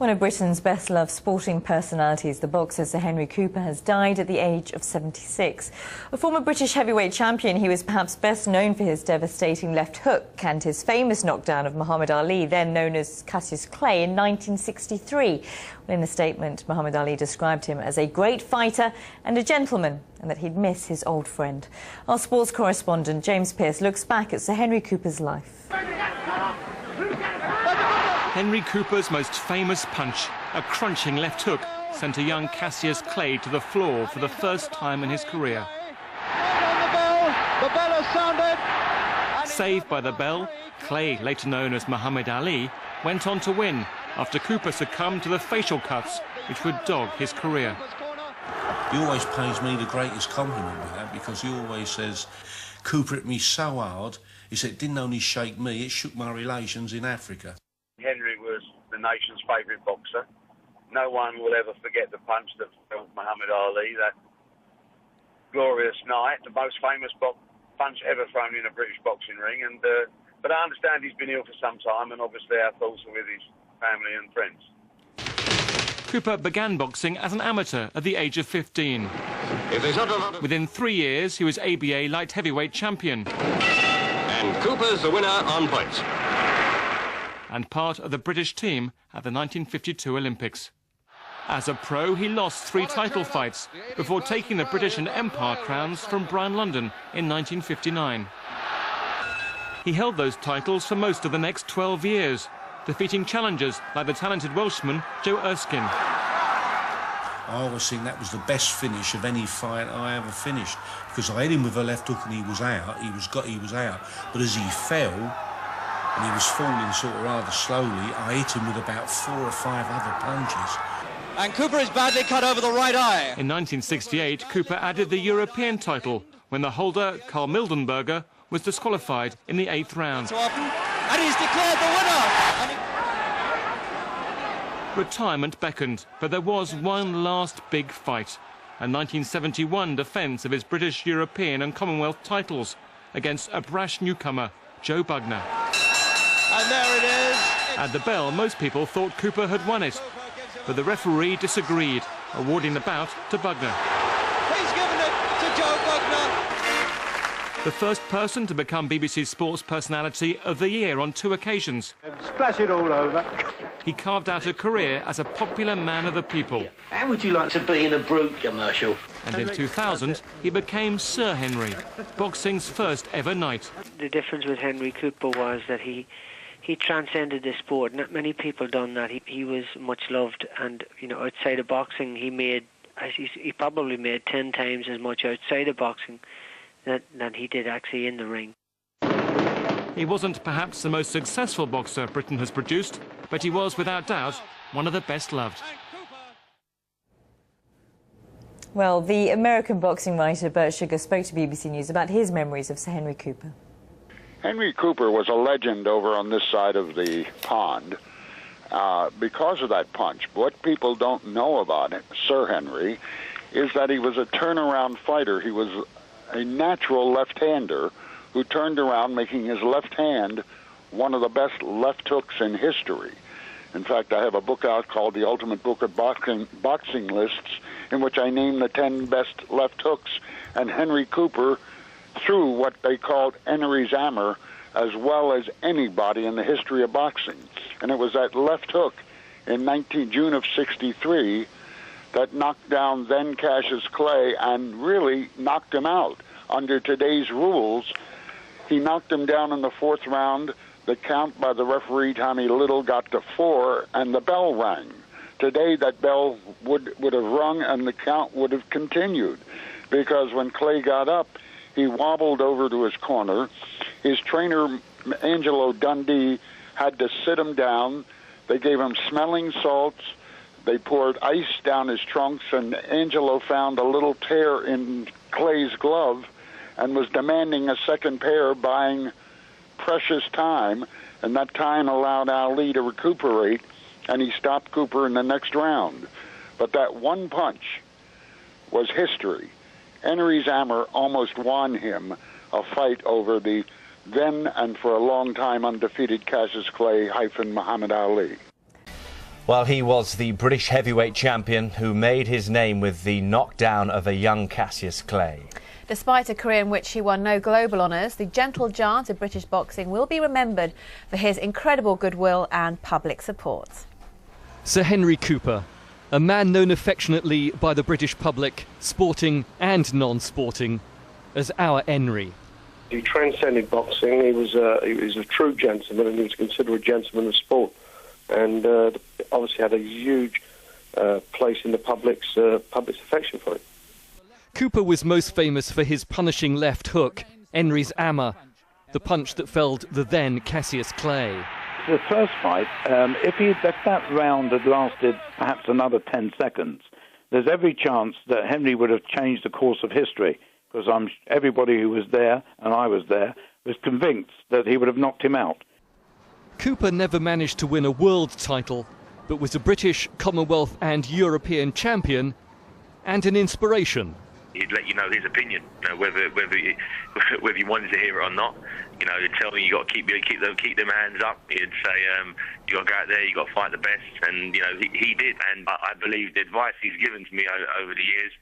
One of Britain's best-loved sporting personalities, the boxer Sir Henry Cooper, has died at the age of 76. A former British heavyweight champion, he was perhaps best known for his devastating left hook and his famous knockdown of Muhammad Ali, then known as Cassius Clay, in 1963. In a statement, Muhammad Ali described him as a great fighter and a gentleman, and that he'd miss his old friend. Our sports correspondent James Pearce looks back at Sir Henry Cooper's life. Henry Cooper's most famous punch, a crunching left hook, sent a young Cassius Clay to the floor for the first time in his career. The bell has sounded. Saved by the bell, Clay, later known as Muhammad Ali, went on to win after Cooper succumbed to the facial cuts which would dog his career. He always pays me the greatest compliment with that, because he always says, Cooper hit me so hard, he said it didn't only shake me, it shook my relations in Africa. Henry was the nation's favourite boxer. No one will ever forget the punch that felled Muhammad Ali, that glorious night, the most famous punch ever thrown in a British boxing ring. But I understand he's been ill for some time, and obviously our thoughts are with his family and friends. Cooper began boxing as an amateur at the age of 15. Within 3 years, he was ABA light heavyweight champion. And Cooper's the winner on points. And part of the British team at the 1952 Olympics. As a pro, he lost 3 title fights before taking the British and Empire crowns from Brian London in 1959. He held those titles for most of the next 12 years, defeating challengers like the talented Welshman Joe Erskine. I always think that was the best finish of any fight I ever finished, because I hit him with a left hook and he was out. He was out. But as he fell, and he was falling sort of rather slowly, I hit him with about 4 or 5 other punches. And Cooper is badly cut over the right eye. In 1968, Cooper added the European title when the holder, Carl Mildenberger, was disqualified in the 8th round. And he's declared the winner. Retirement beckoned, but there was one last big fight. A 1971 defence of his British, European and Commonwealth titles against a brash newcomer, Joe Bugner. And there it is. At the bell, most people thought Cooper had won it, but the referee disagreed, awarding the bout to Bugner. He's given it to Joe Bugner. The first person to become BBC Sports Personality of the Year on 2 occasions. Splash it all over. He carved out a career as a popular man of the people. How would you like to be in a Brute commercial? And in 2000, he became Sir Henry, boxing's first ever knight. The difference with Henry Cooper was that he transcended the sport. Not many people done that. He was much loved, and outside of boxing, he probably made 10 times as much outside of boxing than he did actually in the ring. He wasn't perhaps the most successful boxer Britain has produced, but he was without doubt one of the best loved. Well, the American boxing writer Bert Sugar spoke to BBC News about his memories of Sir Henry Cooper. Henry Cooper was a legend over on this side of the pond because of that punch. What people don't know about it, Sir Henry, is that he was a turnaround fighter. He was a natural left-hander who turned around, making his left hand one of the best left hooks in history. In fact, I have a book out called The Ultimate Book of Boxing Lists, in which I name the 10 best left hooks, and Henry Cooper threw what they called Enry's hammer as well as anybody in the history of boxing. And it was that left hook in June of 63 that knocked down then Cassius Clay and really knocked him out. Under today's rules, he knocked him down in the 4th round. The count by the referee, Tommy Little, got to 4, and the bell rang. Today, that bell would have rung and the count would have continued, because when Clay got up, he wobbled over to his corner. His trainer, Angelo Dundee, had to sit him down. They gave him smelling salts. They poured ice down his trunks, and Angelo found a little tear in Clay's glove and was demanding a second pair, buying precious time, and that time allowed Ali to recuperate, and he stopped Cooper in the next round. But that one punch was history. Enry's hammer almost won him a fight over the then and for a long time undefeated Cassius Clay - Muhammad Ali. Well, he was the British heavyweight champion who made his name with the knockdown of a young Cassius Clay. Despite a career in which he won no global honours, the gentle giant of British boxing will be remembered for his incredible goodwill and public support. Sir Henry Cooper, a man known affectionately by the British public, sporting and non-sporting, as our Enry. He transcended boxing. He was a true gentleman, and he was considered a gentleman of sport. And obviously had a huge place in the public's affection for him. Cooper was most famous for his punishing left hook, Enry's hammer, the punch that felled the then Cassius Clay. The first fight, if that round had lasted perhaps another 10 seconds, there's every chance that Henry would have changed the course of history, because everybody who was there, and I was there, was convinced that he would have knocked him out. Cooper never managed to win a world title, but was a British, Commonwealth and European champion and an inspiration. He'd let you know his opinion, whether you wanted to hear it or not. He'd tell me you got to keep them hands up. He'd say you got to go out there, you got to fight the best, and he did. And I believe the advice he's given to me over the years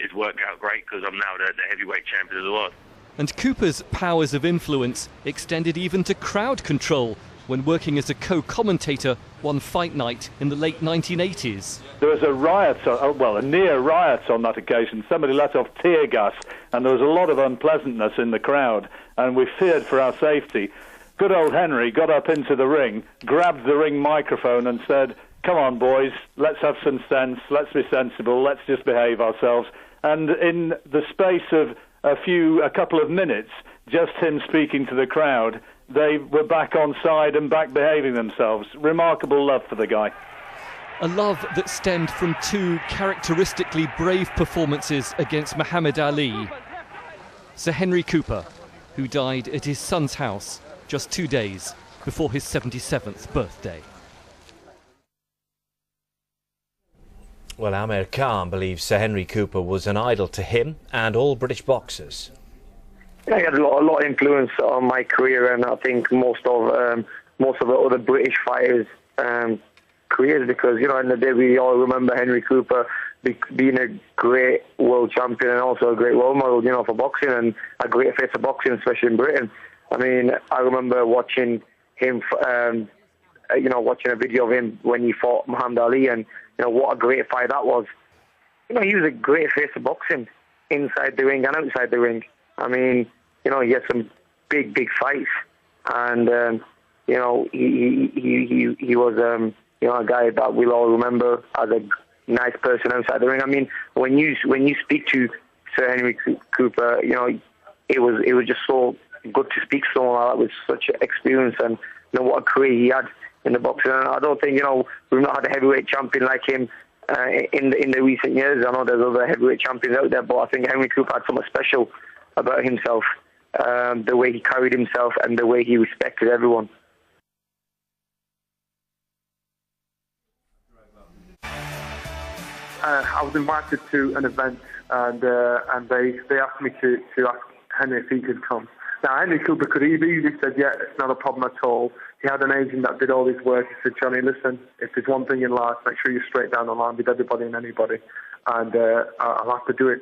is worked out great, because I'm now the heavyweight champion of the world. And Cooper's powers of influence extended even to crowd control when working as a co-commentator one fight night in the late 1980s. There was a riot, a near riot on that occasion. Somebody let off tear gas, and there was a lot of unpleasantness in the crowd, and we feared for our safety. Good old Henry got up into the ring, grabbed the ring microphone and said, "Come on, boys, let's have some sense, let's be sensible, let's just behave ourselves." And in the space of a couple of minutes, just him speaking to the crowd, they were back on side and back behaving themselves. Remarkable love for the guy. A love that stemmed from two characteristically brave performances against Muhammad Ali. Sir Henry Cooper, who died at his son's house just 2 days before his 77th birthday. Well, Amir Khan believes Sir Henry Cooper was an idol to him and all British boxers. He had a lot of influence on my career, and I think most of the other British fighters' careers, because in the day we all remember Henry Cooper being a great world champion and also a great role model, for boxing, and a great face of boxing, especially in Britain. I mean, I remember watching him, watching a video of him when he fought Muhammad Ali, and what a great fight that was. He was a great face of boxing inside the ring and outside the ring. I mean, he had some big fights, and he was a guy that we'll all remember as a nice person outside the ring. I mean, when you speak to Sir Henry Cooper, it was just so good to speak to someone like that with such experience, and what a career he had in the boxing. And I don't think we've not had a heavyweight champion like him in the recent years. I know there's other heavyweight champions out there, but I think Henry Cooper had something special about himself, the way he carried himself and the way he respected everyone. I was invited to an event, and they asked me to ask Henry if he could come. Now, Henry Cooper could have easily said, yeah, it's not a problem at all. He had an agent that did all his work. He said, Johnny, listen, if there's one thing in life, make sure you're straight down the line with everybody and anybody. And I'll have to do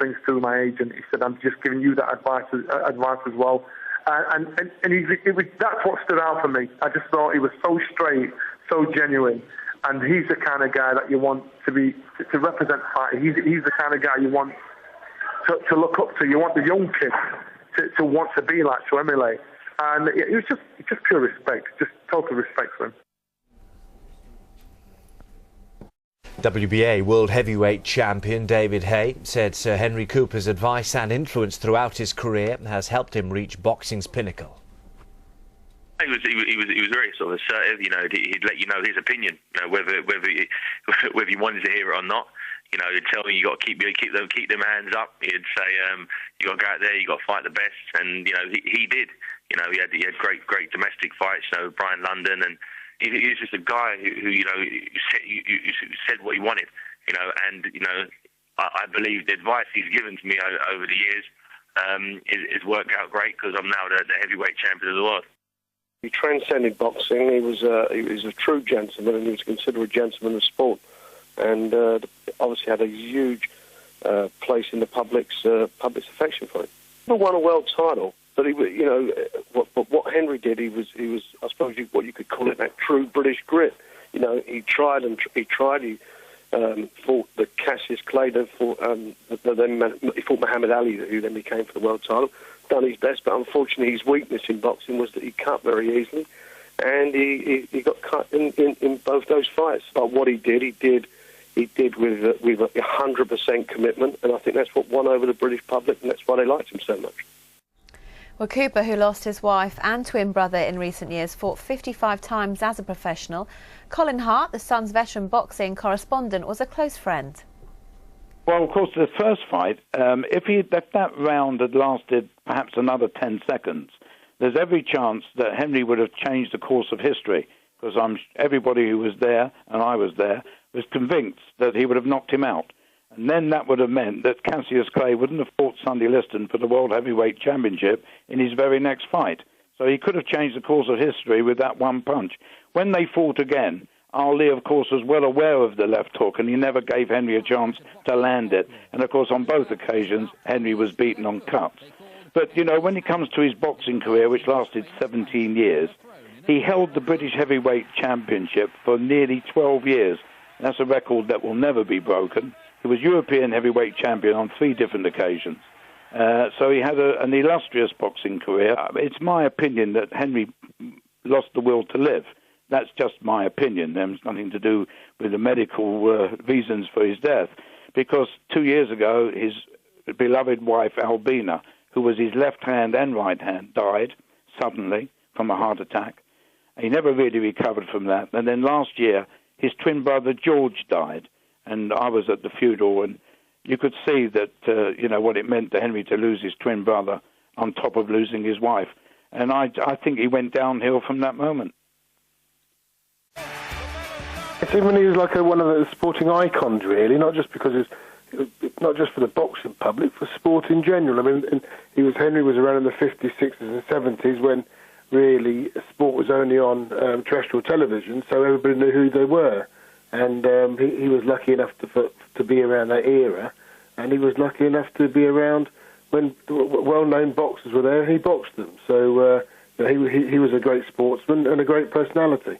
things through my agent. He said, I'm just giving you that advice as well. And that's what stood out for me. I just thought he was so straight, so genuine. And he's the kind of guy that you want to represent fight. He's the kind of guy you want to look up to. You want the young kids to want to be like, to emulate. And it was just pure respect, just total respect for him. WBA World Heavyweight Champion David Hay said Sir Henry Cooper's advice and influence throughout his career has helped him reach boxing's pinnacle. He was very sort of assertive. He'd let you know his opinion, whether you wanted to hear it or not. He'd tell me you got to keep them hands up. He'd say you got to go out there, you got to fight the best, and he did. He had great domestic fights. Brian London, and he was just a guy who said what he wanted. And I believe the advice he's given to me over the years is worked out great, because I'm now the heavyweight champion of the world. He transcended boxing. He was a true gentleman, and he was considered a gentleman of sport, and obviously had a huge place in the public's affection for him. He won a world title, but what Henry did, he was I suppose what you could call it, that true British grit. You know, he tried. He fought the Cassius Clay, then he fought Muhammad Ali, who then became for the world title. Done his best, but unfortunately his weakness in boxing was that he cut very easily, and he got cut in both those fights. But what he did with 100% commitment, and I think that's what won over the British public, and that's why they liked him so much. Well, Cooper, who lost his wife and twin brother in recent years, fought 55 times as a professional. Colin Hart, the Sun's veteran boxing correspondent, was a close friend. Well, of course, the first fight, if that round had lasted perhaps another 10 seconds, there's every chance that Henry would have changed the course of history, because everybody who was there, and I was there, was convinced that he would have knocked him out. And then that would have meant that Cassius Clay wouldn't have fought Sunday Liston for the World Heavyweight Championship in his very next fight. So he could have changed the course of history with that one punch. When they fought again, Ali, of course, was well aware of the left hook, and he never gave Henry a chance to land it. And, of course, on both occasions, Henry was beaten on cuts. But, you know, when it comes to his boxing career, which lasted 17 years, he held the British Heavyweight Championship for nearly 12 years. That's a record that will never be broken. He was European Heavyweight Champion on 3 different occasions. So he had an illustrious boxing career. It's my opinion that Henry lost the will to live. That's just my opinion. There's nothing to do with the medical reasons for his death. Because 2 years ago, his beloved wife, Albina, who was his left hand and right hand, died suddenly from a heart attack. He never really recovered from that. And then last year, his twin brother, George, died. And I was at the funeral, and you could see that, what it meant to Henry to lose his twin brother on top of losing his wife. And I think he went downhill from that moment. He was like one of the sporting icons, really, not just because not just for the boxing public, for sport in general. I mean, Henry was around in the 50s, 60s, and 70s when really sport was only on terrestrial television, so everybody knew who they were. And he was lucky enough to be around that era, and he was lucky enough to be around when well-known boxers were there, and he boxed them. So he was a great sportsman and a great personality.